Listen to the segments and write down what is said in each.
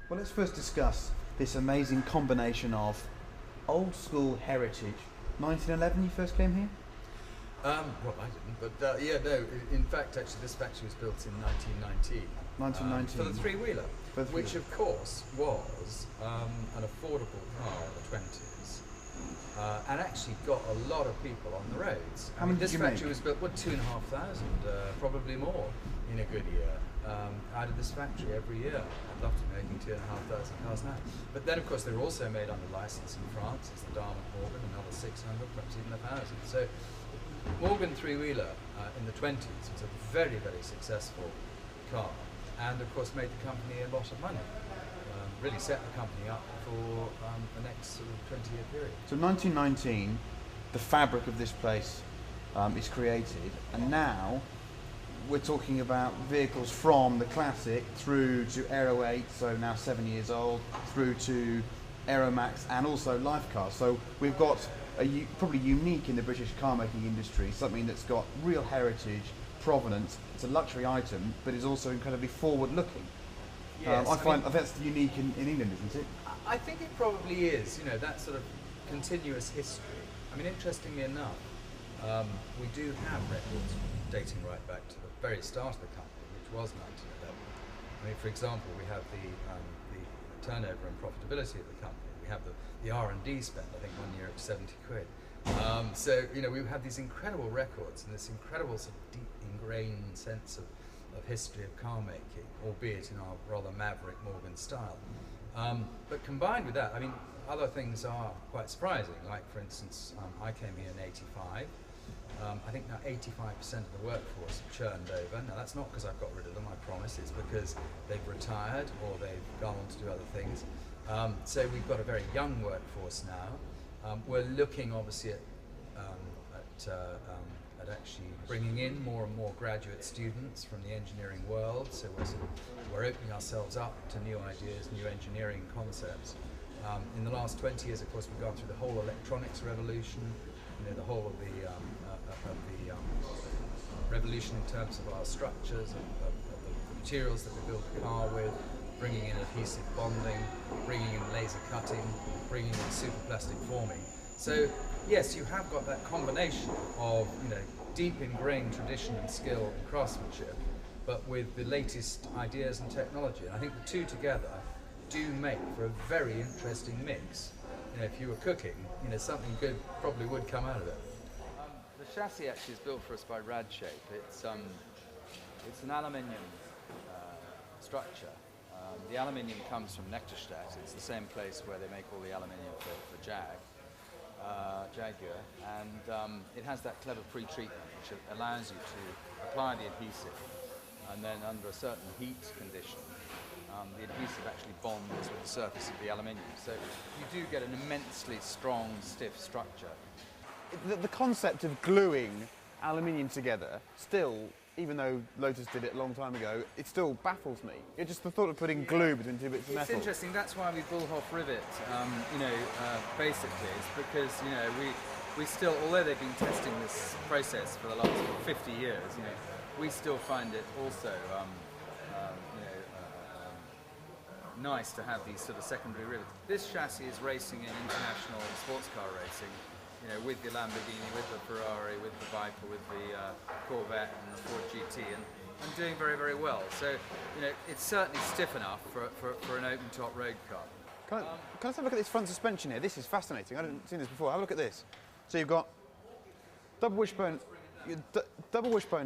Well, let's first discuss this amazing combination of old school heritage. 1911 you first came here? Well, I didn't, but yeah, no. In fact, actually, this factory was built in 1919. 1919. For the three-wheeler, For the which three-wheeler. of course was an affordable car in the 20s, and actually got a lot of people on the roads. How many did this you factory make? was built, 2,500, probably more in a good year. Out of this factory every year. I'd love to be making 2,500 cars now. But then, of course, they were also made under license in France. It's the Darmont Morgan, another 600, perhaps even 1,000. So Morgan three-wheeler in the 20s was a very, very successful car, and of course made the company a lot of money. Really set the company up for the next sort of 20-year period. So 1919, the fabric of this place is created, and now we're talking about vehicles from the Classic through to Aero 8, so now 7 years old, through to Aero Max, and also life cars. So we've got probably unique in the British car making industry, something that's got real heritage, provenance. It's a luxury item, but is also incredibly forward looking. Yes, I find that's unique in England, isn't it? I think it probably is, that sort of continuous history. I mean, interestingly enough, we do have records dating right back to the very start of the company, which was 1911. I mean, for example, we have the turnover and profitability of the company. We have the R&D spend, I think 1 year at 70 quid. So, we've had these incredible records and this incredible sort of deep ingrained sense of history of car making, albeit in our rather maverick Morgan style. But combined with that, I mean, other things are quite surprising. Like, for instance, I came here in '85. I think now 85% of the workforce have churned over. Now, that's not because I've got rid of them, I promise. It's because they've retired or they've gone on to do other things. So we've got a very young workforce now. We're looking, obviously, at actually bringing in more and more graduate students from the engineering world. So we're opening ourselves up to new ideas, new engineering concepts. In the last 20 years, of course, we've gone through the whole electronics revolution, the whole of the revolution in terms of our structures, of the materials that we build the car with, bringing in adhesive bonding, bringing in laser cutting, bringing in superplastic forming. So yes, you have got that combination of deep ingrained tradition and skill and craftsmanship, but with the latest ideas and technology. And I think the two together do make for a very interesting mix. If you were cooking, something good probably would come out of it. The chassis actually is built for us by Radshape. It's an aluminium structure. The aluminium comes from Nectarstadt. It's the same place where they make all the aluminium for Jaguar, and it has that clever pre-treatment which allows you to apply the adhesive, and then under a certain heat condition, the adhesive actually bonds with the surface of the aluminium. So you do get an immensely strong, stiff structure. The concept of gluing aluminium together still, even though Lotus did it a long time ago, it still baffles me. It's just the thought of putting glue between two bits of metal. It's interesting. That's why we Bullhoff rivet. Basically, it's because we still, although they've been testing this process for the last 50 years, we still find it also nice to have these sort of secondary rivets. This chassis is racing in international sports car racing. With the Lamborghini, with the Ferrari, with the Viper, with the Corvette and the Ford GT, and doing very, very well. So, it's certainly stiff enough for an open-top road car. Can I have a look at this front suspension here? This is fascinating. I hadn't seen this before. Have a look at this. So you've got double wishbone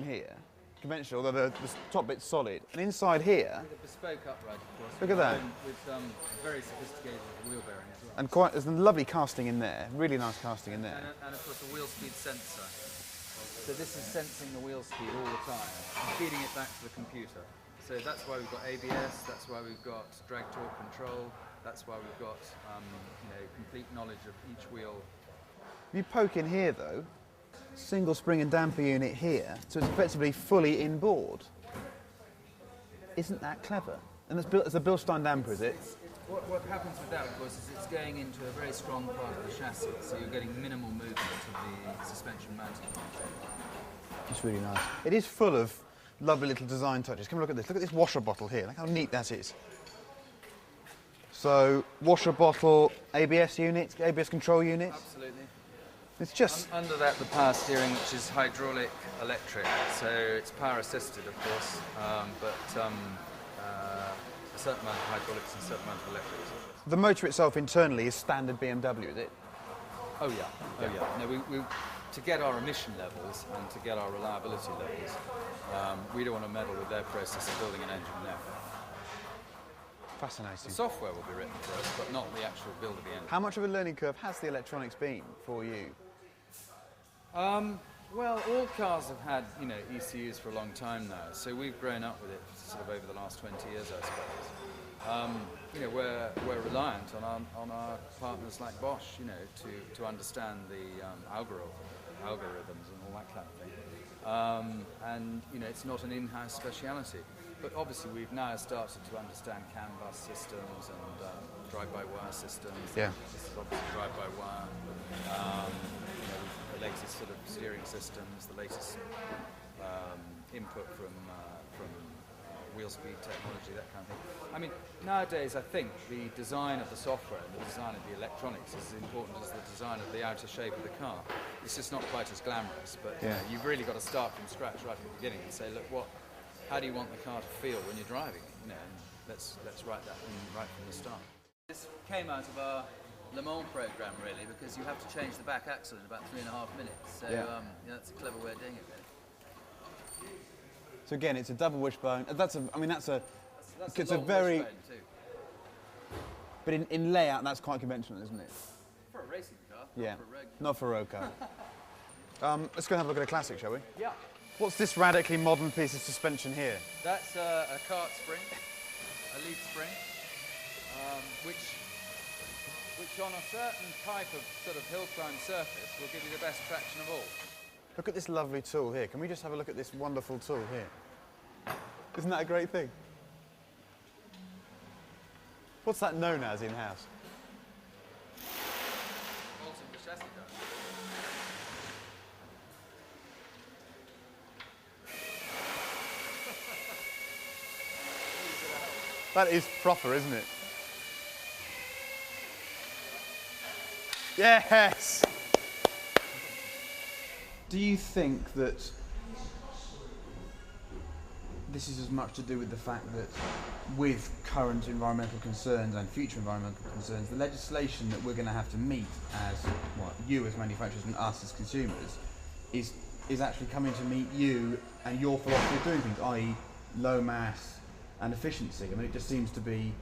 here, conventional, although the top bit's solid, and inside here, With a bespoke upright, of course. Look at that. With very sophisticated wheel bearings as well. and there's a lovely casting in there, really nice casting in there. And of course a wheel speed sensor. So this is sensing the wheel speed all the time and feeding it back to the computer. So that's why we've got ABS, that's why we've got drag torque control, that's why we've got complete knowledge of each wheel. If you poke in here though, single spring and damper unit here, so it's effectively fully inboard. Isn't that clever? And it's built as a Bilstein damper, is it? What happens with that, of course, is it's going into a very strong part of the chassis, so you're getting minimal movement of the suspension mounting. It's really nice. It is full of lovely little design touches. Come and look at this. Look at this washer bottle here. Look how neat that is. So washer bottle, ABS units, ABS control units. Absolutely. It's just Under that, the power steering, which is hydraulic electric, so it's power assisted, of course, but a certain amount of hydraulics and a certain amount of electrics. the motor itself internally is standard BMW, is it? Oh yeah, oh yeah. No, we to get our emission levels and to get our reliability levels, we don't want to meddle with their process of building an engine now. The Fascinating. software will be written for us, but not the actual build of the engine. How much of a learning curve has the electronics been for you? Well, all cars have had, ECUs for a long time now, so we've grown up with it sort of over the last 20 years, I suppose. We're reliant on our partners like Bosch, to understand the algorithms and all that kind of thing. And it's not an in-house speciality. But obviously we've now started to understand CAN bus systems and drive-by-wire systems. Yeah. This is obviously drive-by-wire. The latest sort of steering systems, the latest input from wheel speed technology, that kind of thing. I mean, nowadays I think the design of the software and the design of the electronics is as important as the design of the outer shape of the car. It's just not quite as glamorous, but you've really got to start from scratch right at the beginning and say, look, how do you want the car to feel when you're driving it? And let's write that in right from the start. This came out of our Le Mans program, really, because you have to change the back axle in about 3.5 minutes. So that's a clever way of doing it, really. So again, it's a double wishbone. That's a That's a long very. wishbone too. But in layout, that's quite conventional, isn't it? For a racing car, Yeah. not for a road car. Not for a road car. Let's go and have a look at a classic, shall we? Yeah. What's this radically modern piece of suspension here? That's a kart spring, a lead spring, which on a certain type of sort of hill climb surface will give you the best traction of all. Look at this lovely tool here. Can we just have a look at this wonderful tool here? Isn't that a great thing? What's that known as in-house? Bolting the chassis down. That is proper, isn't it? Yes! Do you think that this is as much to do with the fact that with current environmental concerns and future environmental concerns, the legislation that we're going to have to meet as, you as manufacturers and us as consumers, is actually coming to meet you and your philosophy of doing things, i.e. low mass and efficiency? I mean, it just seems to be,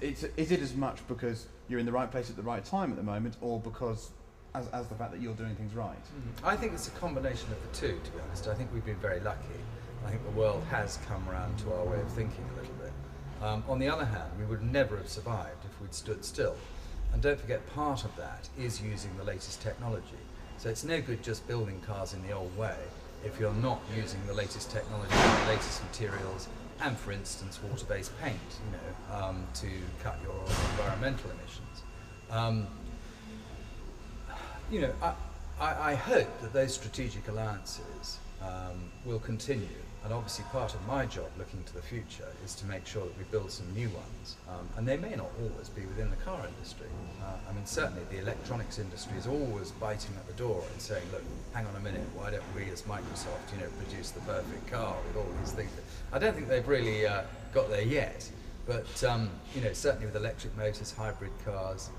is it as much because you're in the right place at the right time at the moment, or because as the fact that you're doing things right? I think it's a combination of the two, to be honest. I think we've been very lucky. I think the world has come around to our way of thinking a little bit. On the other hand, we would never have survived if we'd stood still. And don't forget, part of that is using the latest technology. So it's no good just building cars in the old way if you're not using the latest technology, the latest materials, and for instance, water-based paint, to cut your environmental emissions. I hope that those strategic alliances will continue, and obviously part of my job looking to the future is to make sure that we build some new ones, and they may not always be within the car industry. Certainly the electronics industry is always biting at the door and saying, look, hang on a minute, why don't we as Microsoft produce the perfect car with all these things? I don't think they've really got there yet, but certainly with electric motors, hybrid cars,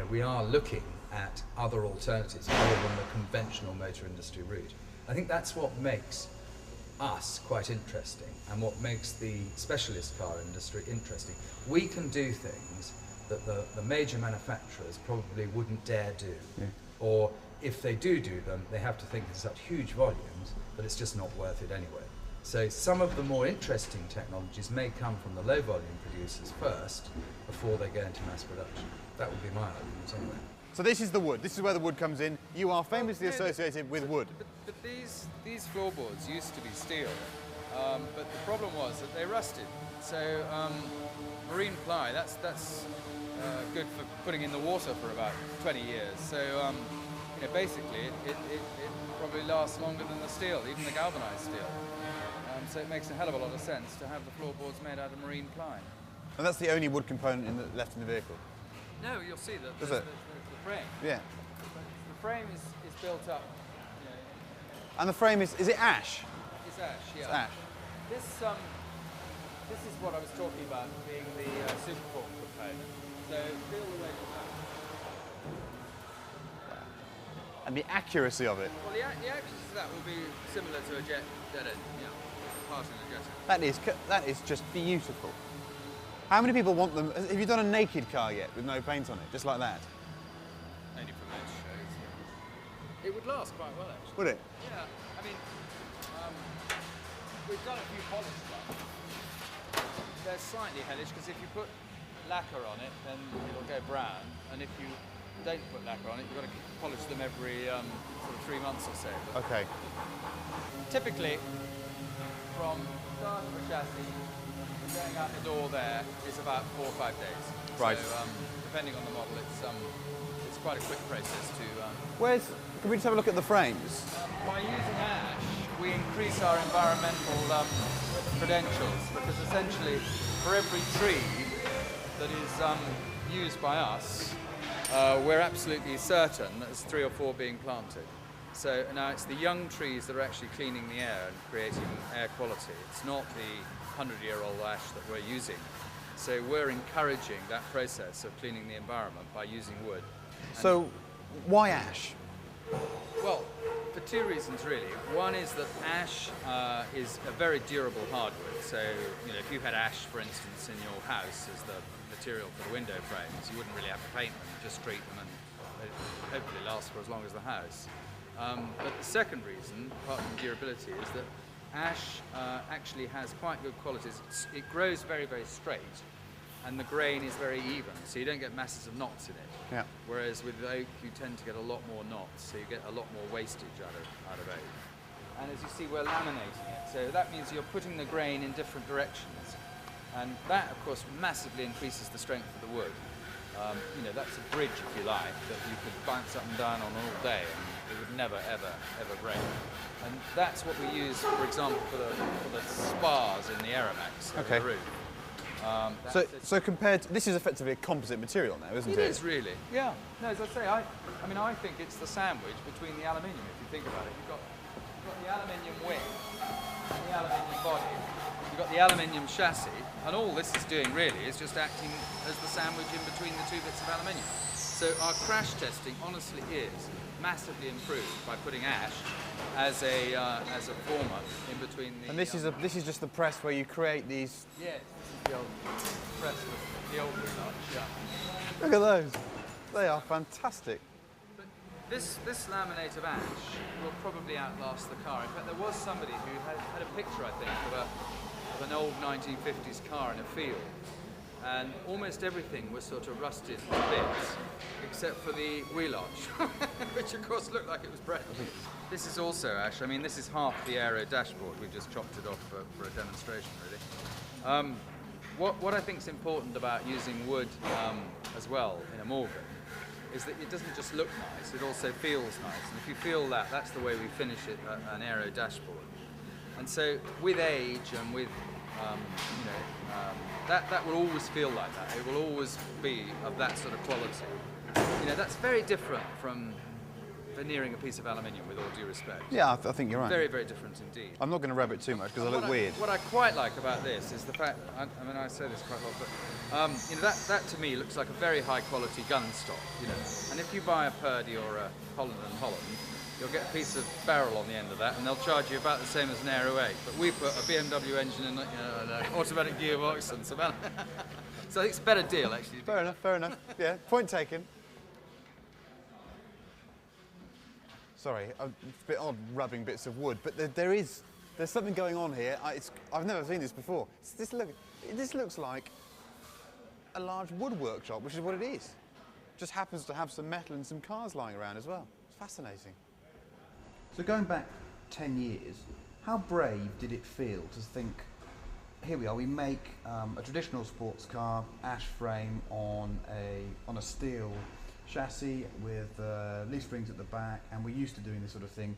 we are looking at other alternatives other than the conventional motor industry route. I think that's what makes us quite interesting and what makes the specialist car industry interesting. We can do things that the major manufacturers probably wouldn't dare do. Yeah. Or if they do them, they have to think in such huge volumes that it's just not worth it anyway. So some of the more interesting technologies may come from the low volume producers first before they go into mass production. That would be my argument anyway. So this is the wood. This is where the wood comes in. You are famously associated with wood. But these floorboards used to be steel, but the problem was that they rusted. So marine ply, that's good for putting in the water for about 20 years. So basically it probably lasts longer than the steel, even the galvanized steel. So it makes a hell of a lot of sense to have the floorboards made out of marine ply. And that's the only wood component left in the vehicle? No, you'll see that Is there's it? the frame. Yeah. The frame is built up. You know, And the frame is it ash? it's ash, yeah. It's ash. This is what I was talking about being the superform component. So feel the way back. And the accuracy of it. Well, the accuracy of that will be similar to a jet engine, yeah. Passing a jet engine. That is just beautiful. How many people want them? Have you done a naked car yet with no paint on it, just like that? Only from those shows. It would last quite well, actually. Would it? Yeah, I mean, we've done a few polished ones. They're slightly hellish because if you put lacquer on it, then it'll go brown, and if you don't put lacquer on it, you've got to polish them every sort of 3 months or so. But Okay. typically, from start of a chassis, going out the door there is about 4 or 5 days. Right. So, depending on the model, it's quite a quick process to. Can we just have a look at the frames? By using ash, we increase our environmental credentials because essentially, for every tree that is used by us, we're absolutely certain that there's 3 or 4 being planted. So now it's the young trees that are actually cleaning the air and creating air quality. It's not the 100-year-old ash that we're using. So we're encouraging that process of cleaning the environment by using wood. So, why ash? Well, for 2 reasons really. One is that ash is a very durable hardwood. So, you know, if you had ash, for instance, in your house as the material for the window frames, you wouldn't really have to paint them, just treat them and they hopefully last for as long as the house. But the second reason, apart from durability, is that ash actually has quite good qualities. It grows very, very straight, and the grain is very even, so you don't get masses of knots in it. Yeah. Whereas with oak, you tend to get a lot more knots, so you get a lot more wastage out of oak. And as you see, we're laminating it, so that means you're putting the grain in different directions, and that, of course, massively increases the strength of the wood. You know, that's a bridge, if you like, that you could bounce up and down on all day, and it would never, ever, ever break. And that's what we use, for example, for the spars in the Aeromax over the roof. So compared to, this is effectively a composite material now, isn't it? It is really. Yeah. No, as I say, I mean, I think it's the sandwich between the aluminium. If you think about it, you've got the aluminium wing, and the aluminium body. You've got the aluminium chassis, and all this is doing really is just acting as the sandwich in between the 2 bits of aluminium. So our crash testing honestly is massively improved by putting ash as a former in between the. And this is just the press where you create these. Yes, this is the old press with the old Relaunch, yeah. Look at those. They are fantastic. But this laminate of ash will probably outlast the car. In fact, there was somebody who had a picture, I think, of an old 1950s car in a field, and almost everything was sort of rusted to bits, except for the wheel arch, which of course looked like it was brand new. This is also ash. I mean, this is half the aero dashboard. We've just chopped it off for a demonstration, really. What I think is important about using wood as well in a Morgan is that it doesn't just look nice, it also feels nice. And if you feel that, that's the way we finish it, an aero dashboard. And so with age and with, that will always feel like that. It will always be of that sort of quality. You know, that's very different from veneering a piece of aluminium, with all due respect. Yeah, I think you're right. Very, very different indeed. I'm not going to rub it too much because I look weird. What I quite like about this is the fact, I mean, I say this quite a lot, but you know, that to me looks like a very high quality gun stock, you know. And if you buy a Purdy or a Holland & Holland, you'll get a piece of barrel on the end of that, and they'll charge you about the same as an Aero 8. But we put a BMW engine and an automatic gearbox and some. So I think it's a better deal, actually. Fair enough, fair enough. Yeah, point taken. Sorry, it's a bit odd rubbing bits of wood, but there's something going on here. I've never seen this before. This looks like a large wood workshop, which is what it is. Just happens to have some metal and some cars lying around as well. It's fascinating. So going back 10 years, how brave did it feel to think, here we are, we make a traditional sports car, ash frame on a steel chassis with leaf springs at the back, and we're used to doing this sort of thing.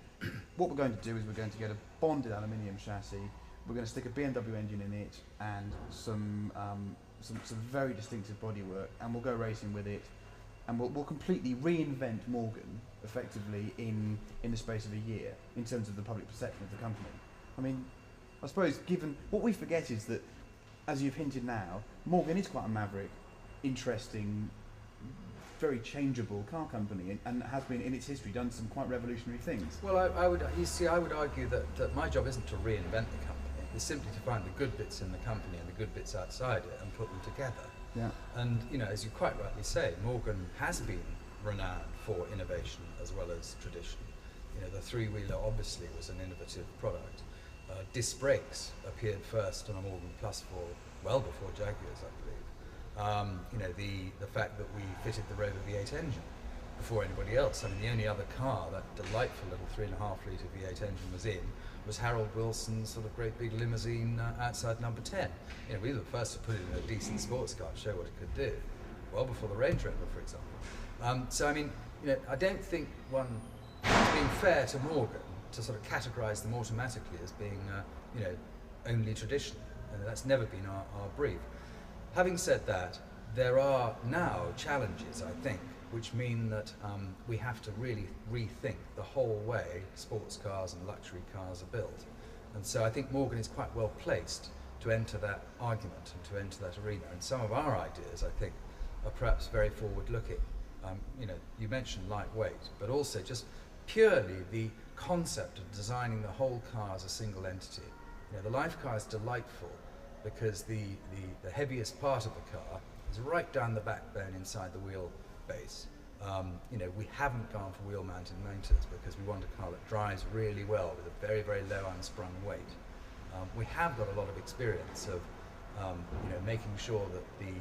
What we're going to do is we're going to get a bonded aluminium chassis, we're going to stick a BMW engine in it and some some very distinctive bodywork, and we'll go racing with it, and we'll completely reinvent Morgan effectively in the space of a year in terms of the public perception of the company. I mean, I suppose given what we forget is that, as you've hinted now, Morgan is quite a maverick, interesting, very changeable car company, and has been in its history done some quite revolutionary things. Well, I would argue that my job isn't to reinvent the company. It's simply to find the good bits in the company and the good bits outside it and put them together. Yeah. And as you quite rightly say, Morgan has been renowned for innovation as well as tradition. The three-wheeler obviously was an innovative product. Disc brakes appeared first on a Morgan Plus well before Jaguars, I believe. The fact that we fitted the Rover V8 engine before anybody else. I mean, the only other car that delightful little 3.5 litre V8 engine was in was Harold Wilson's sort of great big limousine outside number 10. We were the first to put it in a decent sports car to show what it could do, well before the Range Rover, for example. So I mean, I don't think it's being fair to Morgan to sort of categorise them automatically as being, only tradition. And that's never been our brief. Having said that, there are now challenges, I think, which mean that we have to really rethink the whole way sports cars and luxury cars are built. And so I think Morgan is quite well placed to enter that argument and to enter that arena. And some of our ideas, I think, are perhaps very forward-looking. You mentioned lightweight, but also just purely the concept of designing the whole car as a single entity. The Life car is delightful because the heaviest part of the car is right down the backbone inside the wheelbase. We haven't gone for wheel-mounted motors because we want a car that drives really well with a very, very low unsprung weight. We have got a lot of experience of making sure that the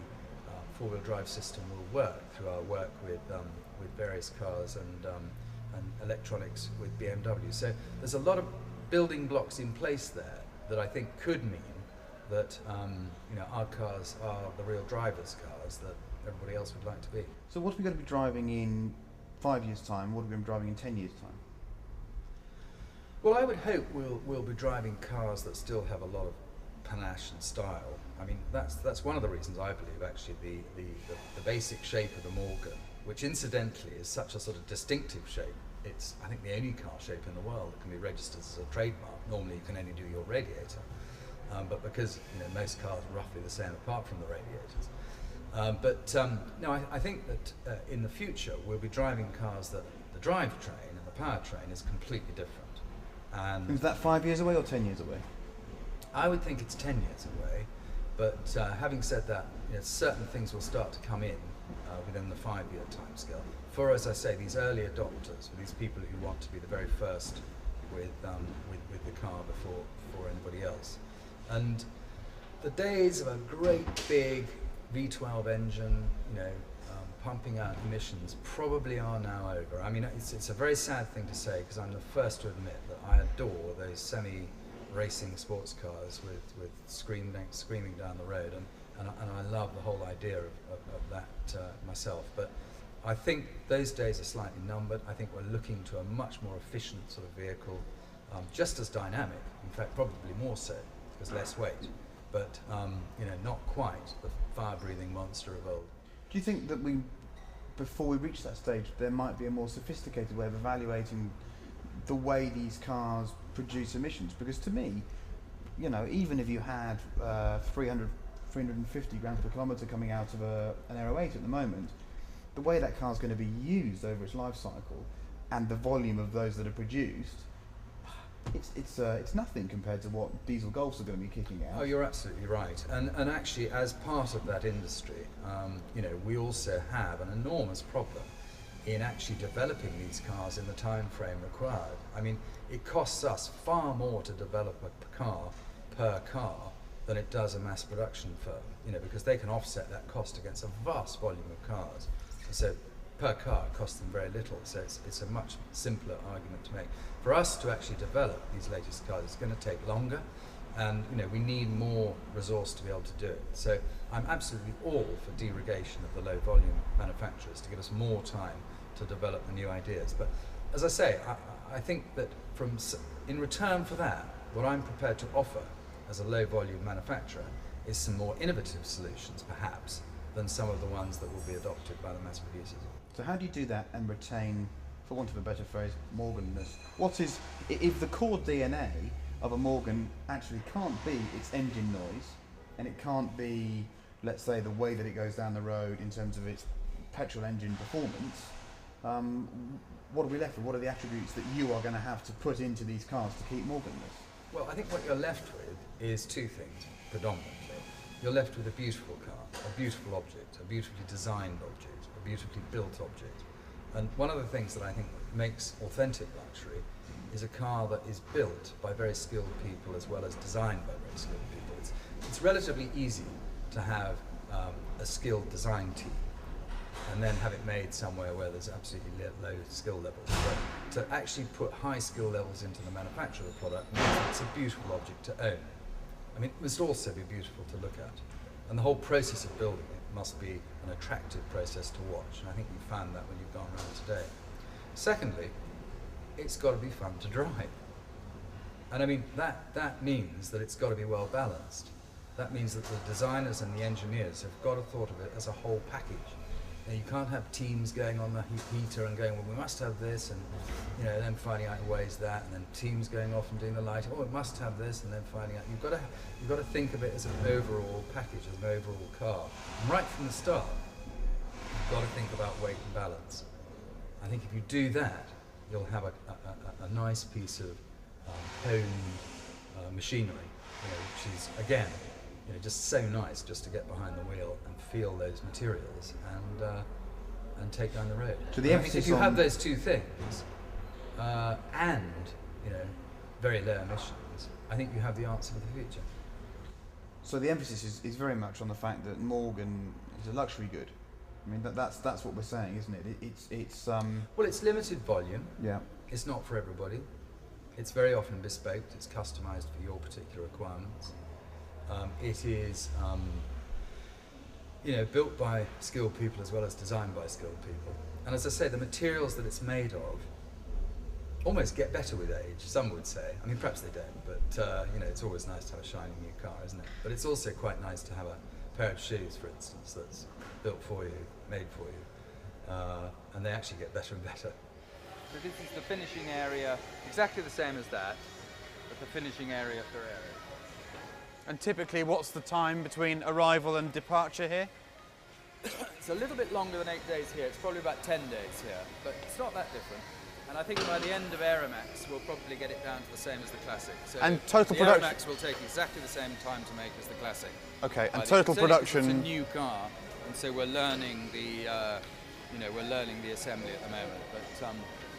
four-wheel drive system will work through our work with various cars and electronics with BMW. So there's a lot of building blocks in place there that I think could mean that our cars are the real drivers' cars that everybody else would like to be. So what are we going to be driving in 5 years' time? What are we going to be driving in 10 years' time? Well, I would hope we'll be driving cars that still have a lot of panache and style. I mean, that's one of the reasons I believe actually the basic shape of the Morgan, which incidentally is such a sort of distinctive shape. It's, I think, the only car shape in the world that can be registered as a trademark. Normally you can only do your radiator. But because most cars are roughly the same apart from the radiators. No, I think that in the future we'll be driving cars that the drivetrain and the powertrain is completely different. And is that 5 years away or 10 years away? I would think it's 10 years away. But having said that, certain things will start to come in within the 5-year timescale. For, as I say, these early adopters, for these people who want to be the very first with the car before anybody else. And the days of a great big V12 engine, pumping out emissions probably are now over. I mean, it's a very sad thing to say because I'm the first to admit that I adore those semi-racing sports cars with screaming down the road, and I love the whole idea of that myself. But I think those days are slightly numbered. I think we're looking to a much more efficient sort of vehicle, just as dynamic, in fact probably more so, because less weight, but not quite the fire-breathing monster of old. Do you think that before we reach that stage, there might be a more sophisticated way of evaluating the way these cars produce emissions? Because to me, even if you had 350 grams per kilometre coming out of an Aero 8 at the moment, the way that car's going to be used over its life cycle and the volume of those that are produced, it's nothing compared to what diesel Golfs are going to be kicking out. Oh, you're absolutely right. And actually, as part of that industry, we also have an enormous problem in actually developing these cars in the time frame required. I mean, it costs us far more to develop a car per car than it does a mass production firm, because they can offset that cost against a vast volume of cars. So per car it costs them very little, so it's a much simpler argument to make. For us to actually develop these latest cars, it's going to take longer, and we need more resource to be able to do it. So I'm absolutely all for derogation of the low volume manufacturers to give us more time to develop the new ideas. But as I say, I think that in return for that, what I'm prepared to offer as a low volume manufacturer is some more innovative solutions, perhaps, than some of the ones that will be adopted by the mass producers. So how do you do that and retain, for want of a better phrase, Morganness? What is, if the core DNA of a Morgan actually can't be its engine noise, and it can't be, let's say, the way that it goes down the road in terms of its petrol engine performance, what are we left with? What are the attributes that you are going to have to put into these cars to keep Morganness? Well, I think what you're left with is two things, predominantly. You're left with a beautiful car, a beautiful object, a beautifully designed object, a beautifully built object. And one of the things that I think makes authentic luxury is a car that is built by very skilled people as well as designed by very skilled people. It's relatively easy to have a skilled design team and then have it made somewhere where there's absolutely low skill levels. But to actually put high skill levels into the manufacture of the product means it's a beautiful object to own. I mean, it must also be beautiful to look at. And the whole process of building it must be an attractive process to watch. And I think you found that when you've gone around today. Secondly, it's got to be fun to drive. And I mean, that means that it's got to be well balanced. That means that the designers and the engineers have got to thought of it as a whole package. Now, you can't have teams going on the heater and going, well, we must have this, and then finding out ways that, and then teams going off and doing the lighting. Oh, it must have this, and then finding out. You've got to think of it as an overall package, as an overall car. And right from the start, you've got to think about weight and balance. I think if you do that, you'll have a nice piece of honed machinery, which is again. Just so nice just to get behind the wheel and feel those materials and take down the road. So the emphasis if you have those two things and very low emissions, I think you have the answer for the future. So the emphasis is very much on the fact that Morgan is a luxury good. I mean that's what we're saying, isn't it? It's well, it's limited volume. Yeah. It's not for everybody. It's very often bespoke. It's customised for your particular requirements. It is, built by skilled people as well as designed by skilled people. And as I say, the materials that it's made of almost get better with age, some would say. I mean, perhaps they don't, but, it's always nice to have a shiny new car, isn't it? But it's also quite nice to have a pair of shoes, for instance, that's built for you, made for you, and they actually get better and better. So this is the finishing area, exactly the same as that, but the finishing area for area. And typically, what's the time between arrival and departure here? It's a little bit longer than 8 days here. It's probably about 10 days here, but it's not that different. And I think by the end of Aeromax, we'll probably get it down to the same as the Classic. So and total the production? Aeromax will take exactly the same time to make as the Classic. Okay, and total production? It's a new car, and so we're learning the, we're learning the assembly at the moment. But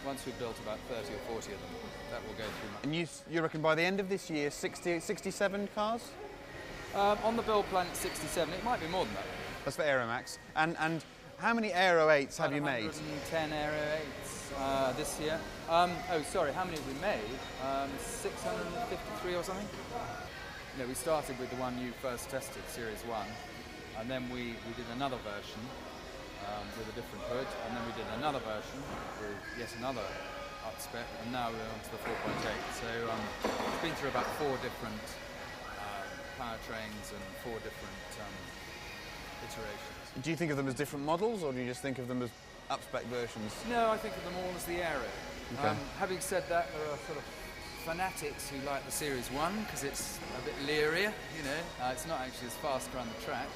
once we've built about 30 or 40 of them, that will go through. And you reckon by the end of this year, 67 cars? On the build plan, it's 67. It might be more than that. That's for Aeromax. And how many Aero 8s have you made? 110 Aero 8s this year. How many have we made? 653 or something? We started with the one you first tested, Series 1, and then we did another version with a different hood, and then we did another version with yet another up spec, and now we're on to the 4.8. So it's been through about 4 different powertrains and 4 different iterations. Do you think of them as different models, or do you just think of them as up-spec versions? No, I think of them all as the Aero. Okay. Having said that, there are sort of fanatics who like the Series 1 because it's a bit leerier, it's not actually as fast around the track.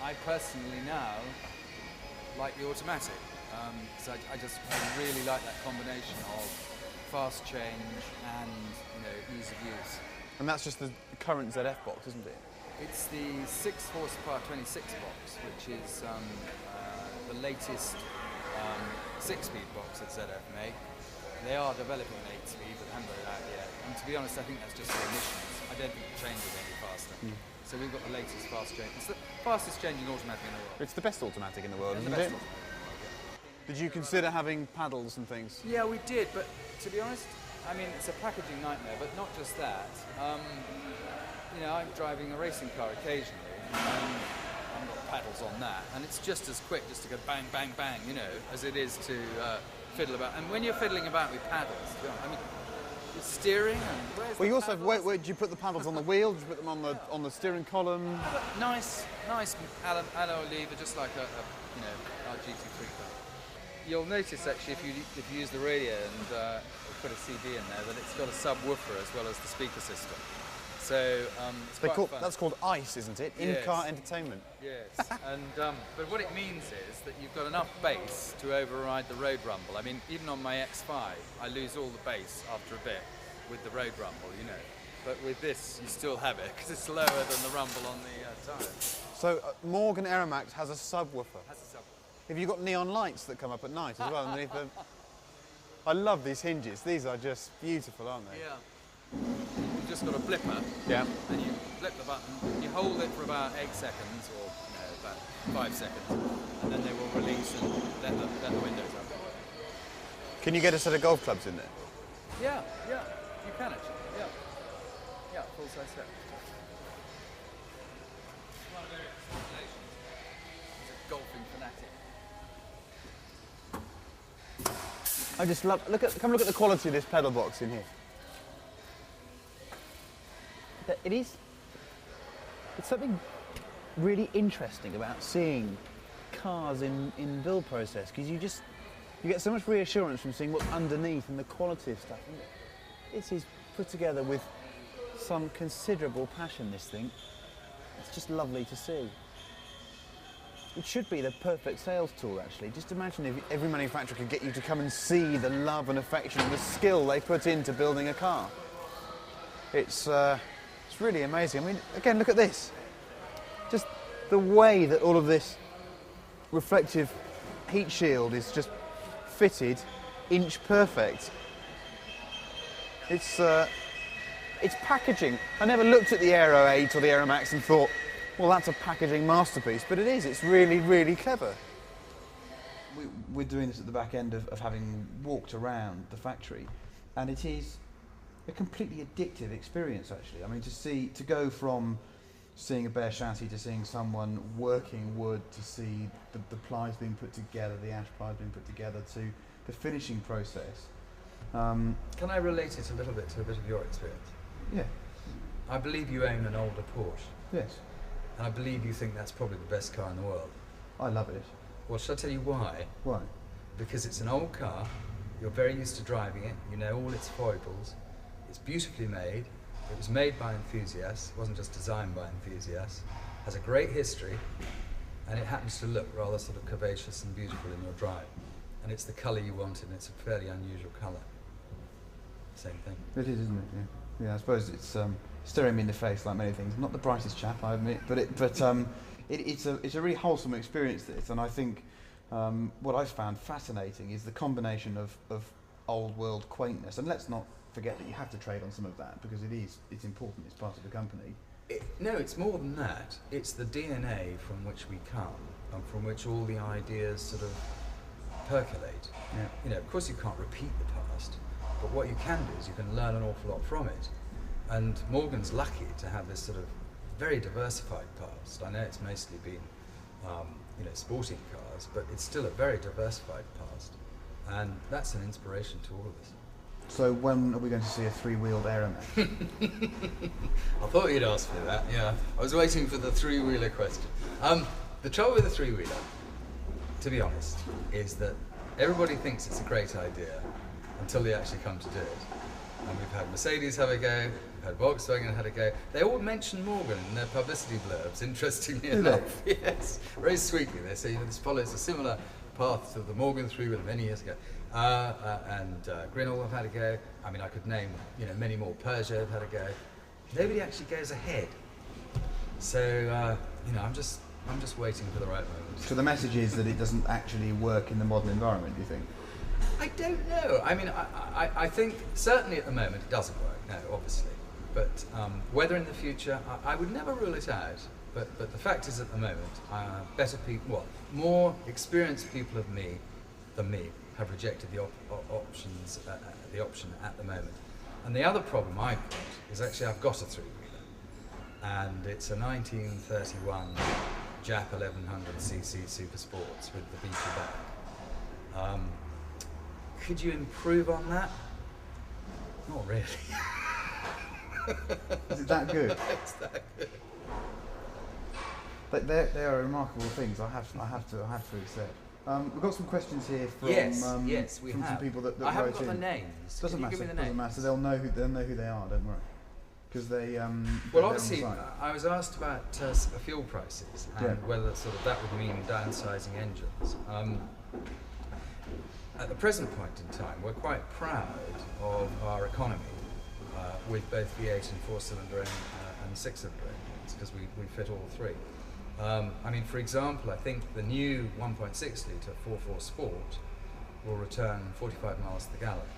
I personally now like the automatic. So I really like that combination of fast change and ease of use. And that's just the current ZF box, isn't it? It's the 6 horsepower 26 box, which is the latest 6-speed box that ZF make. They are developing an 8-speed, but they haven't got it out yet. And to be honest, I think that's just for emissions. I don't think it changes any faster. So we've got the latest fast change. It's the fastest changing automatic in the world. It's the best automatic in the world, isn't the best it? automatic in the world, yeah. Did you consider having paddles and things? Yeah, we did, but to be honest, I mean, it's a packaging nightmare, but not just that. I'm driving a racing car occasionally, and I've got paddles on that, and it's just as quick just to go bang, bang, bang, as it is to fiddle about. And when you're fiddling about with paddles, I mean, the steering and where's Well, the you also have, paddles? where did you put the paddles on the wheel? Did you put them on the steering column? Nice alloy lever, just like our GT3 car. You'll notice actually if you use the radio and put a CD in there that it's got a subwoofer as well as the speaker system. So it's quite fun. That's called ICE, isn't it? Yes. In-car entertainment. Yes, and but what it means is that you've got enough bass to override the road rumble. I mean, even on my X5, I lose all the bass after a bit with the road rumble, you know. But with this, you still have it because it's lower than the rumble on the tyres. So Morgan Aeromax has a subwoofer. Has a subwoofer. Have you got neon lights that come up at night as well underneath them? I love these hinges. These are just beautiful, aren't they? Yeah. You've just got a blipper. Yeah. And you flip the button, you hold it for about 8 seconds, or about 5 seconds, and then they will release and let the windows up. Can you get a set of golf clubs in there? Yeah, you can actually, yeah, full size set. He's a golfing fanatic. I just love. Come look at the quality of this pedal box in here. It's something really interesting about seeing cars in build process, because you get so much reassurance from seeing what's underneath and the quality of stuff. And this is put together with some considerable passion, this thing. It's just lovely to see. It should be the perfect sales tool, actually. Just imagine if every manufacturer could get you to come and see the love and affection and the skill they put into building a car. It's really amazing. I mean, again, look at this. Just the way that all of this reflective heat shield is just fitted inch perfect. It's packaging. I never looked at the Aero 8 or the Aero Max and thought, well, that's a packaging masterpiece, but it is. It's really, really clever. We're doing this at the back end of having walked around the factory, and it is a completely addictive experience, actually. I mean, to go from seeing a bare chassis to seeing someone working wood, to see the plies being put together, the ash plies being put together, to the finishing process. Can I relate it a little bit to a bit of your experience? Yeah. I believe you own an older Porsche, Yes. and I believe you think that's probably the best car in the world. I love it. Well, shall I tell you why? Why? Because it's an old car, you're very used to driving it, you know all its foibles, it's beautifully made, it was made by enthusiasts, it wasn't just designed by enthusiasts, has a great history, and it happens to look rather sort of curvaceous and beautiful in your drive. And it's the colour you wanted, and it's a fairly unusual colour. Same thing. It is, isn't it? Yeah. Yeah. I suppose it's staring me in the face like many things. Not the brightest chap, I admit, but it's a really wholesome experience. This, and I think what I've found fascinating is the combination of old world quaintness. And let's not forget that you have to trade on some of that, because it's important. It's part of the company. No, it's more than that. It's the DNA from which we come, and from which all the ideas sort of percolate. Yeah. You know, of course you can't repeat the past, but what you can do is you can learn an awful lot from it. And Morgan's lucky to have this sort of very diversified past. I know it's mostly been, sporting cars, but it's still a very diversified past, and that's an inspiration to all of us. So when are we going to see a three-wheeled Aeromax? I thought you'd ask me that, yeah. I was waiting for the three-wheeler question. The trouble with the three-wheeler, to be honest, is that everybody thinks it's a great idea until they actually come to do it. And we've had Mercedes have a go, we've had Volkswagen have a go. They all mention Morgan in their publicity blurbs, interestingly enough. Yes, very sweetly. They say, this follows a similar path to the Morgan three-wheeler many years ago. And Grinnell have had a go. I mean, I could name, many more. Peugeot have had a go. Nobody actually goes ahead. So, I'm just waiting for the right moment. So the message is that it doesn't actually work in the modern environment, do you think? I don't know. I mean, I think certainly at the moment it doesn't work. No, obviously. But whether in the future, I would never rule it out. But the fact is, at the moment, better people, more experienced people than me, have rejected the option at the moment. And the other problem I've got is actually I've got a three-wheeler, and it's a 1931 Jap 1100cc Super Sports with the beefy back. Could you improve on that? Not really. Is it that good? It's that good. But they are remarkable things. I have to accept. We've got some questions here from yes, we from have. some people that I haven't wrote got the in. names. Doesn't Can matter. you give me the Doesn't names? matter. They'll know who they are. Don't worry. Because they. Well, they're on obviously, the site. I was asked about fuel prices and Yeah. whether sort of that would mean downsizing engines. At the present point in time, we're quite proud of our economy with both V8 and four-cylinder and six-cylinder engines, because we fit all three. I mean, for example, I think the new 1.6 litre 4.4 Sport will return 45 miles to the gallon,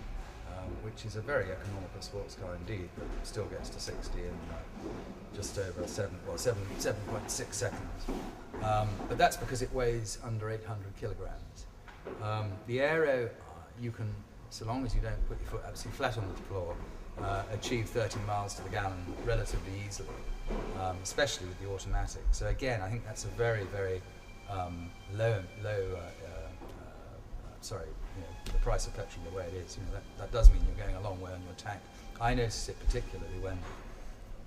which is a very economical sports car indeed, but still gets to 60 in just over 7.6 seconds. But that's because it weighs under 800 kilograms. The aero, you can, so long as you don't put your foot absolutely flat on the floor, achieve 30 miles to the gallon relatively easily, especially with the automatic. So again, I think that's a very, very the price of petrol the way it is, that does mean you're going a long way on your tank. I noticed it particularly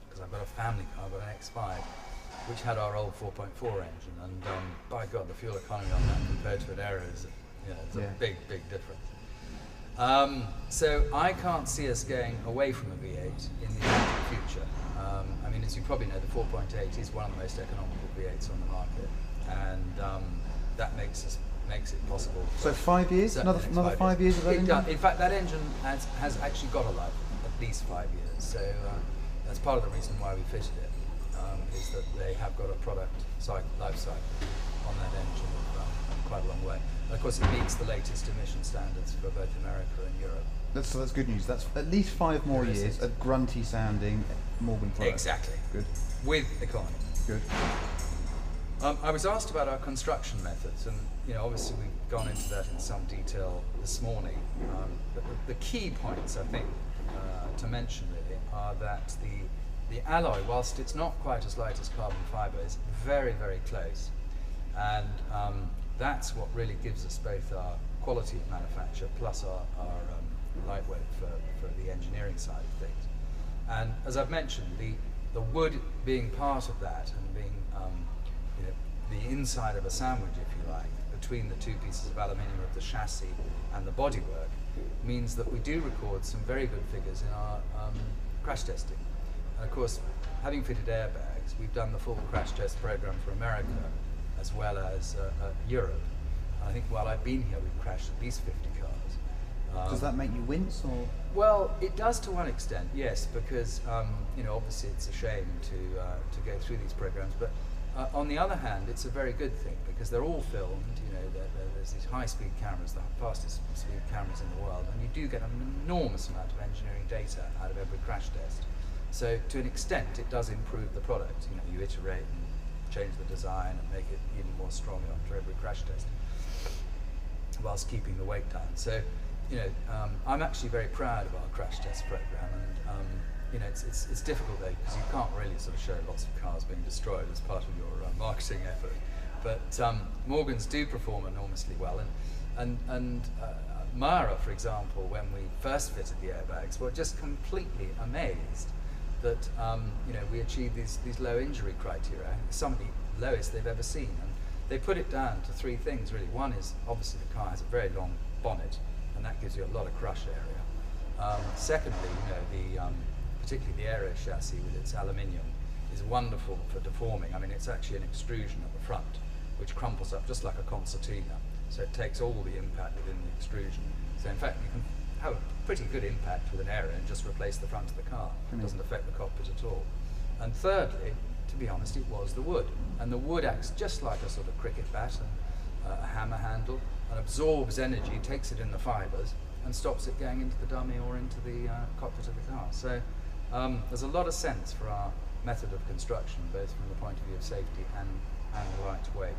because I've got a family car, I've got an X5, which had our old 4.4 engine, and by God, the fuel economy on that compared to an aero is a big, big difference. So I can't see us going away from a V8 in the immediate future. I mean, as you probably know, the 4.8 is one of the most economical V8s on the market, and that makes it possible. So 5 years, another 5 years of that engine? In fact, that engine has actually got a life, at least 5 years. So that's part of the reason why we fitted it, is that they have got a product life cycle on that engine quite a long way. And of course, it meets the latest emission standards for both America and Europe. That's good news. That's at least 5 more years of grunty sounding Morgan product. Exactly. Good. With economy. Good. I was asked about our construction methods, and obviously we've gone into that in some detail this morning. But the key points, I think, to mention really are that the alloy, whilst it's not quite as light as carbon fibre, is very, very close, and that's what really gives us both our quality of manufacture plus our lightweight for the engineering side of things. And as I've mentioned, the wood being part of that and being the inside of a sandwich, if you like, between the two pieces of aluminium of the chassis and the bodywork, means that we do record some very good figures in our crash testing. And of course, having fitted airbags, we've done the full crash test program for America as well as Europe. And I think while I've been here, we've crashed at least 50 cars. Does that make you wince, or? Well, it does to one extent, yes, because obviously it's a shame to go through these programs, but on the other hand, it's a very good thing because they're all filmed. There's these high-speed cameras, the fastest speed cameras in the world, and you do get an enormous amount of engineering data out of every crash test. So to an extent, it does improve the product. You iterate and change the design and make it even more strong after every crash test, whilst keeping the weight down. So, I'm actually very proud of our crash test program, and it's difficult though because you can't really sort of show lots of cars being destroyed as part of your marketing effort. But Morgans do perform enormously well, and Mara, for example, when we first fitted the airbags, were just completely amazed that we achieved these low injury criteria, some of the lowest they've ever seen. And they put it down to 3 things really. One is obviously the car has a very long bonnet, and that gives you a lot of crush area. Secondly, particularly the aero chassis with its aluminium is wonderful for deforming. I mean, it's actually an extrusion at the front, which crumples up just like a concertina. So it takes all the impact within the extrusion. So in fact, you can have a pretty good impact with an aero and just replace the front of the car. It doesn't affect the cockpit at all. And thirdly, to be honest, it was the wood. And the wood acts just like a sort of cricket bat and a hammer handle, and absorbs energy, takes it in the fibres, and stops it going into the dummy or into the cockpit of the car. So there's a lot of sense for our method of construction, both from the point of view of safety and lightweight.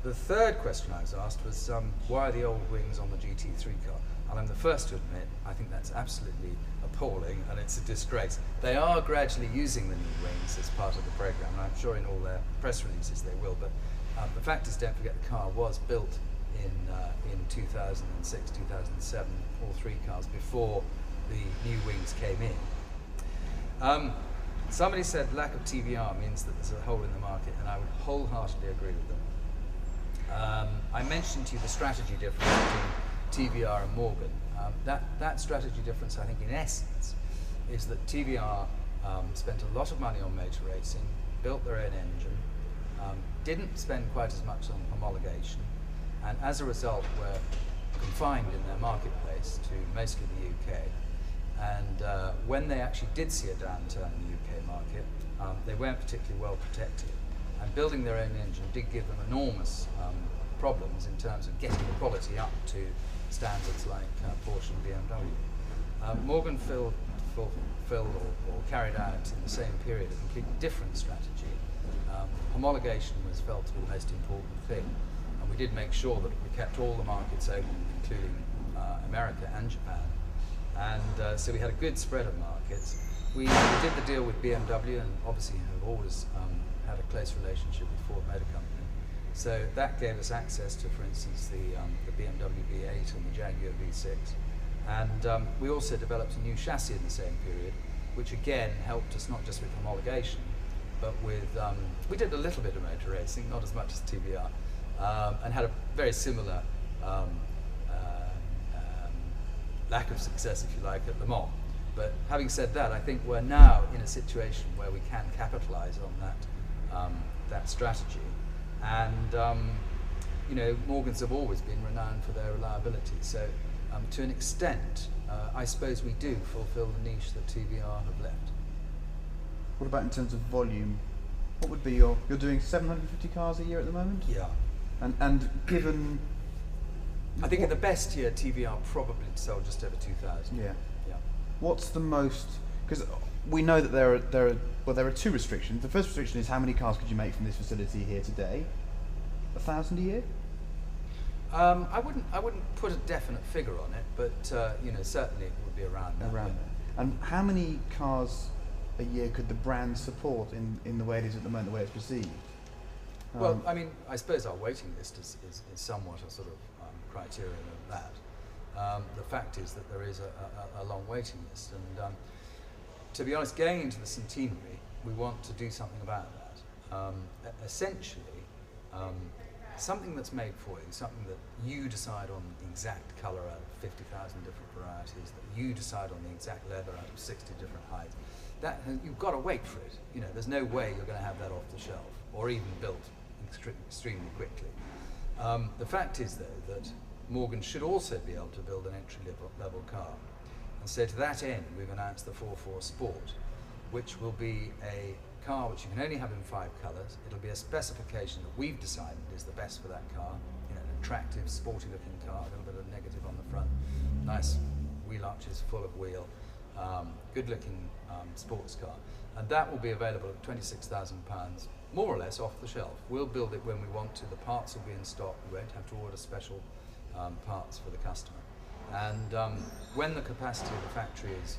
The third question I was asked was, why are the old wings on the GT3 car? And I'm the first to admit, I think that's absolutely appalling and it's a disgrace. They are gradually using the new wings as part of the program, and I'm sure in all their press releases they will, but the fact is, don't forget, the car was built in 2006, 2007, all three cars before the new wings came in. Somebody said lack of TVR means that there's a hole in the market, and I would wholeheartedly agree with them. I mentioned to you the strategy difference between TVR and Morgan. That strategy difference, I think, in essence, is that TVR spent a lot of money on motor racing, built their own engine, didn't spend quite as much on homologation, and as a result were confined in their marketplace to mostly the UK. And when they actually did see a downturn in the UK market, they weren't particularly well protected. And building their own engine did give them enormous problems in terms of getting the quality up to standards like Porsche and BMW. Morgan fulfilled or carried out in the same period a completely different strategy. Homologation was felt to be the most important thing, and we did make sure that we kept all the markets open, including America and Japan. And so we had a good spread of markets. We did the deal with BMW, and obviously have always had a close relationship with Ford Motor Company. So that gave us access to, for instance, the BMW V8 and the Jaguar V6. And we also developed a new chassis in the same period, which again helped us not just with homologation, but with, we did a little bit of motor racing, not as much as TVR, and had a very similar lack of success, if you like, at Le Mans. But having said that, I think we're now in a situation where we can capitalize on that strategy. And you know, Morgans have always been renowned for their reliability. So to an extent, I suppose we do fulfill the niche that TVR have left. What about in terms of volume? What would be you're doing 750 cars a year at the moment? Yeah. And given, I think in the best year, TVR probably sold just over 2,000. yeah. Yeah. What's the most? Because we know that there are two restrictions. The first restriction is how many cars could you make from this facility here today? 1,000 a year? I wouldn't put a definite figure on it, but you know, certainly it would be around that. Around yeah. there. And how many cars a year could the brand support in the way it is at the moment, the way it's perceived? Well, I mean, I suppose our waiting list is somewhat a sort of criterion of that. The fact is that there is a long waiting list, and to be honest, going into the centenary, we want to do something about that. Essentially, something that's made for you, something that you decide on the exact colour out of 50,000 different varieties, that you decide on the exact leather out of 60 different heights. That you've got to wait for it. You know, there's no way you're going to have that off the shelf or even built extremely quickly. The fact is, though, that Morgan should also be able to build an entry-level car. And so to that end, we've announced the 44 Sport, which will be a car which you can only have in 5 colours. It'll be a specification that we've decided is the best for that car. You know, an attractive, sporty-looking car, a little bit of negative on the front, nice wheel arches full of wheel, good-looking sports car. And that will be available at £26,000, more or less off the shelf. We'll build it when we want to. The parts will be in stock. We won't have to order special parts for the customer. And when the capacity of the factory is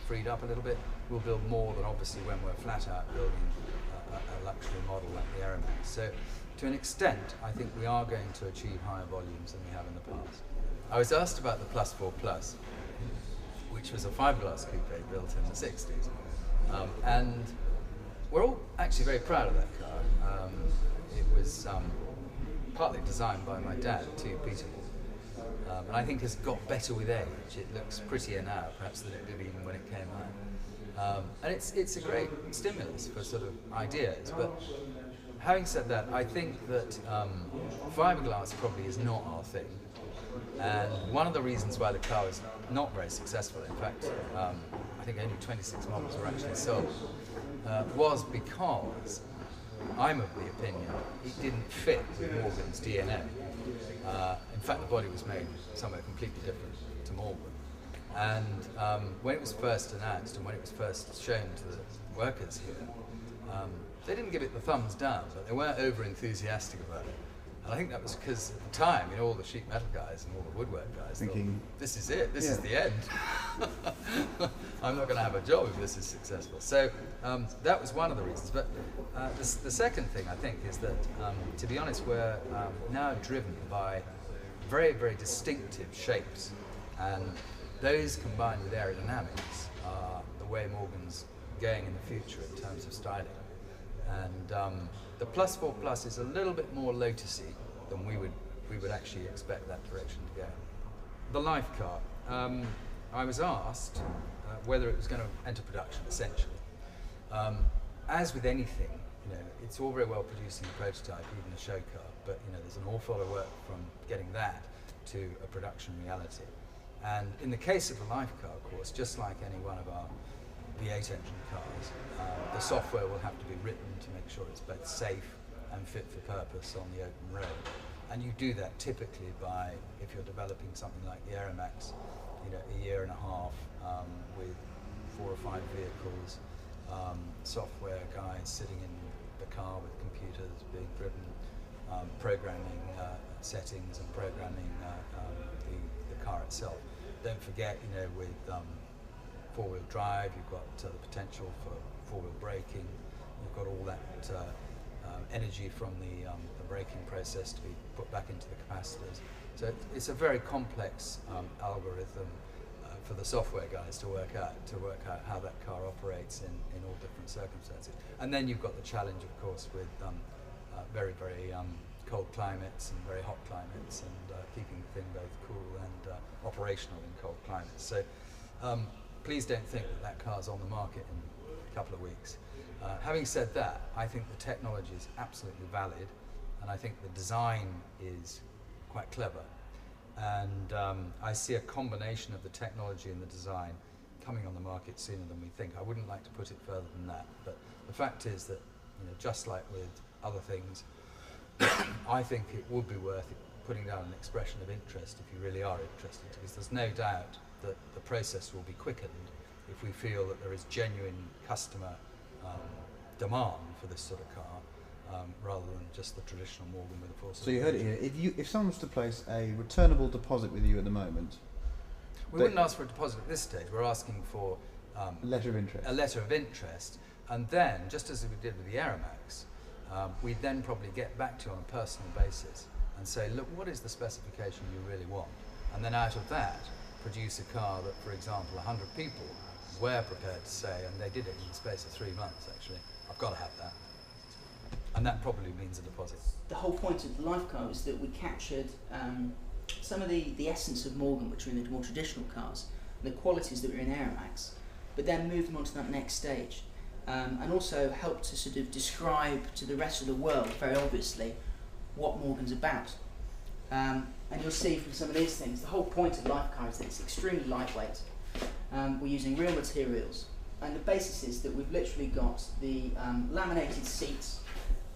freed up a little bit, we'll build more than obviously when we're flat out building a luxury model like the Aeromax. So to an extent, I think we are going to achieve higher volumes than we have in the past. I was asked about the Plus 4 Plus, which was a fiberglass coupe built in the 60s. And we're all actually very proud of that car. It was partly designed by my dad, too, Peter. And I think has got better with age. It looks prettier now, perhaps, than it did even when it came out. And it's a great stimulus for sort of ideas. But having said that, I think that fiberglass probably is not our thing. And one of the reasons why the car was not very successful, in fact, I think only 26 models were actually sold, was because I'm of the opinion it didn't fit with Morgan's DNA. In fact, the body was made somewhere completely different to Morgan. And when it was first announced and when it was first shown to the workers here, they didn't give it the thumbs down, but they weren't over enthusiastic about it. And I think that was because at the time, all the sheet metal guys and all the woodwork guys Thinking, thought, this is it, this is yeah. the end. I'm not going to have a job if this is successful. So that was one of the reasons. But the second thing, I think, is that, to be honest, we're now driven by very, very distinctive shapes. And those combined with aerodynamics are the way Morgan's going in the future in terms of styling. And the Plus 4 Plus is a little bit more Lotusy than we would actually expect that direction to go. The Life car, I was asked whether it was going to enter production, essentially. As with anything, it's all very well producing a prototype, even a show car, but there's an awful lot of work from getting that to a production reality. And in the case of the Life car, of course, just like any one of our V8 engine cars, the software will have to be written to make sure it's both safe and fit for purpose on the open road. And you do that typically by, if you're developing something like the Aeromax, a year and a half with 4 or 5 vehicles, software guys sitting in the car with computers being driven, programming settings and programming the car itself. Don't forget, with four-wheel drive, you've got the potential for four-wheel braking. You've got all that energy from the braking process to be put back into the capacitors. So it's a very complex algorithm for the software guys to work out how that car operates in all different circumstances. And then you've got the challenge, of course, with very, very cold climates and very hot climates, and keeping the thing both cool and operational in cold climates. So please don't think that car's on the market in a couple of weeks. Having said that, I think the technology is absolutely valid, and I think the design is quite clever. And I see a combination of the technology and the design coming on the market sooner than we think. I wouldn't like to put it further than that, but the fact is that, just like with other things, I think it would be worth putting down an expression of interest if you really are interested, because there's no doubt that the process will be quickened if we feel that there is genuine customer demand for this sort of car, rather than just the traditional Morgan with a four-cylinder. So you heard it here. If someone was to place a returnable deposit with you at the moment, we wouldn't ask for a deposit at this stage. We're asking for a letter of interest. A letter of interest, and then, just as we did with the Aeromax, we'd then probably get back to you on a personal basis and say, look, what is the specification you really want? And then out of that, produce a car that, for example, 100 people were prepared to say, and they did it in the space of 3 months actually, I've got to have that. And that probably means a deposit. The whole point of the Life car is that we captured some of the essence of Morgan, which are in the more traditional cars, and the qualities that were in Aeromax, but then moved them on to that next stage. And also helped to sort of describe to the rest of the world, very obviously, what Morgan's about. And you'll see from some of these things, the whole point of Life car is that it's extremely lightweight. We're using real materials, and the basis is that we've literally got the laminated seats.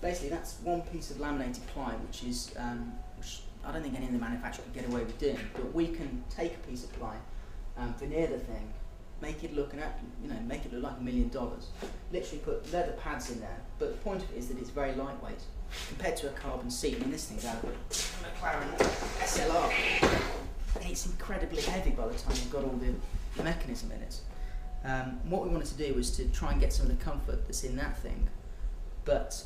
Basically, that's one piece of laminated ply, which is which I don't think any of the manufacturers could get away with doing. But we can take a piece of ply, veneer the thing, make it look make it look like $1 million. Literally put leather pads in there. But the point of it is that it's very lightweight compared to a carbon seat. I mean, this thing's out of a McLaren SLR, and it's incredibly heavy by the time you've got all the mechanism in it. What we wanted to do was to try and get some of the comfort that's in that thing, but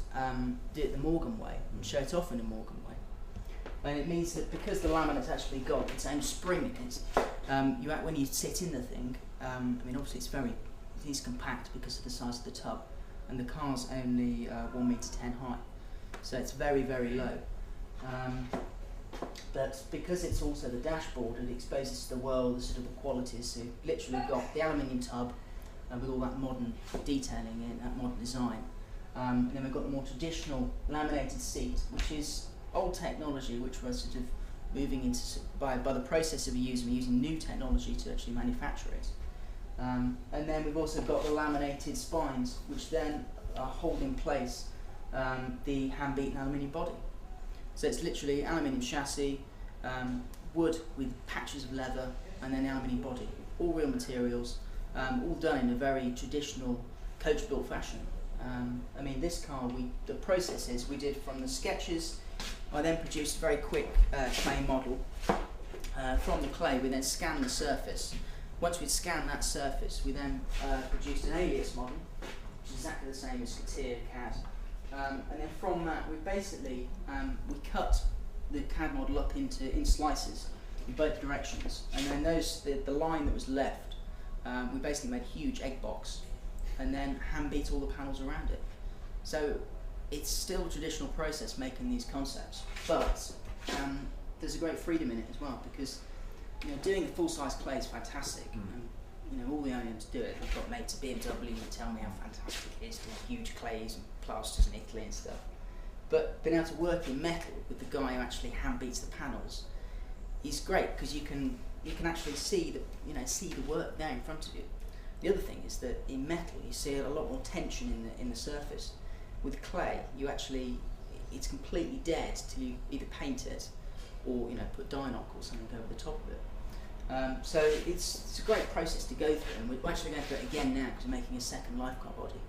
do it the Morgan way and show it off in a Morgan way. And it means that because the laminate's actually got its own spring in it, when you sit in the thing, I mean, obviously it is compact because of the size of the tub, and the car's only 1.10 meters high, so it's very, very low. But because it's also the dashboard, it exposes to the world the sort of the qualities. So you've literally got the aluminium tub with all that modern detailing in that modern design. And then we've got the more traditional laminated seat, which is old technology, which we're sort of moving into by the process we're using new technology to actually manufacture it. And then we've also got the laminated spines, which then hold in place the hand-beaten aluminium body. So it's literally aluminium chassis, wood with patches of leather, and then the aluminium body. All real materials, all done in a very traditional coach-built fashion. I mean, this car, the process is we did from the sketches I then produced a very quick clay model. From the clay, we then scanned the surface. Once we'd scanned that surface, we then produced an alias model, which is exactly the same as CATIA CAD. And then from that, we basically we cut the CAD model up in slices in both directions, and then the line that was left, we basically made a huge egg box, and then hand beat all the panels around it. So it's still a traditional process making these concepts, but there's a great freedom in it as well, because doing the full-size clay is fantastic. And, all the OEMs do it. I've got mates at BMW who tell me how fantastic it is to do huge clays and plasters in Italy and stuff. But being able to work in metal with the guy who actually hand beats the panels is great, because you can actually see the work there in front of you. The other thing is that in metal you see a lot more tension in the surface. With clay, it's completely dead till you either paint it or put Dynoc or something over the top of it. So it's a great process to go through, and we're actually going through it again now because we're making a second life car body.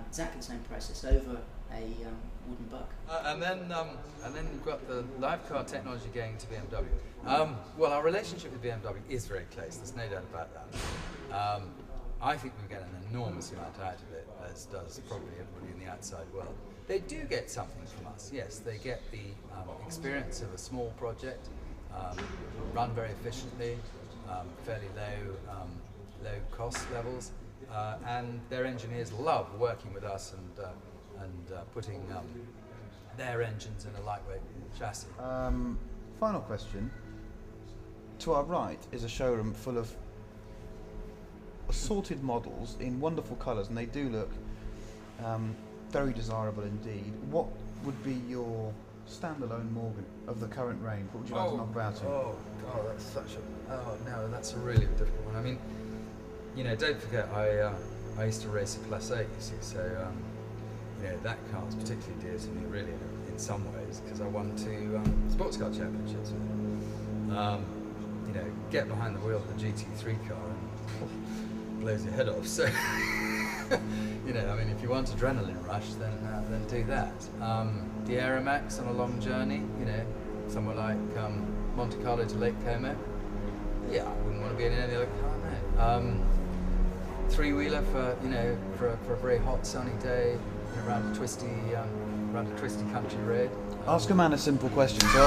Exactly the same process over a wooden buck. And then you've got the live car technology going to BMW. Well, our relationship with BMW is very close. There's no doubt about that. I think we get an enormous amount out of it, as does probably everybody in the outside world. They do get something from us. Yes, they get the experience of a small project, run very efficiently, fairly low cost levels, and their engineers love working with us and putting their engines in a lightweight chassis. Final question. To our right is a showroom full of assorted models in wonderful colours, and they do look very desirable indeed. What would be your standalone Morgan of the current range? What would you like to knock about it? Oh God, that's a really difficult one. I mean, don't forget, I used to race a Class 8, you see, so that car is particularly dear to me, really, in some ways, because I won 2 sports car championships with it. Get behind the wheel of the GT3 car and blows your head off. So, if you want adrenaline rush, then do that. The Aeromax on a long journey, somewhere like Monte Carlo to Lake Como. Yeah, I wouldn't want to be in any other car, no. 3-wheeler for a very hot sunny day around a twisty country road. Ask a man a simple question. So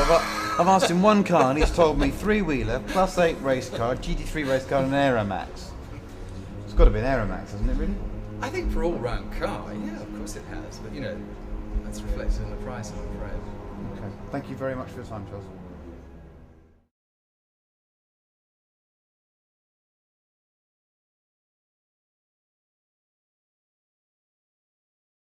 I've asked him one car, and he's told me 3-wheeler, plus 8 race car, GT3 race car, and an Aeromax. It's got to be an Aeromax, hasn't it, really? I think for all-round car, yeah, of course it has. But that's reflected in the price, I'm afraid. Okay. Thank you very much for your time, Charles.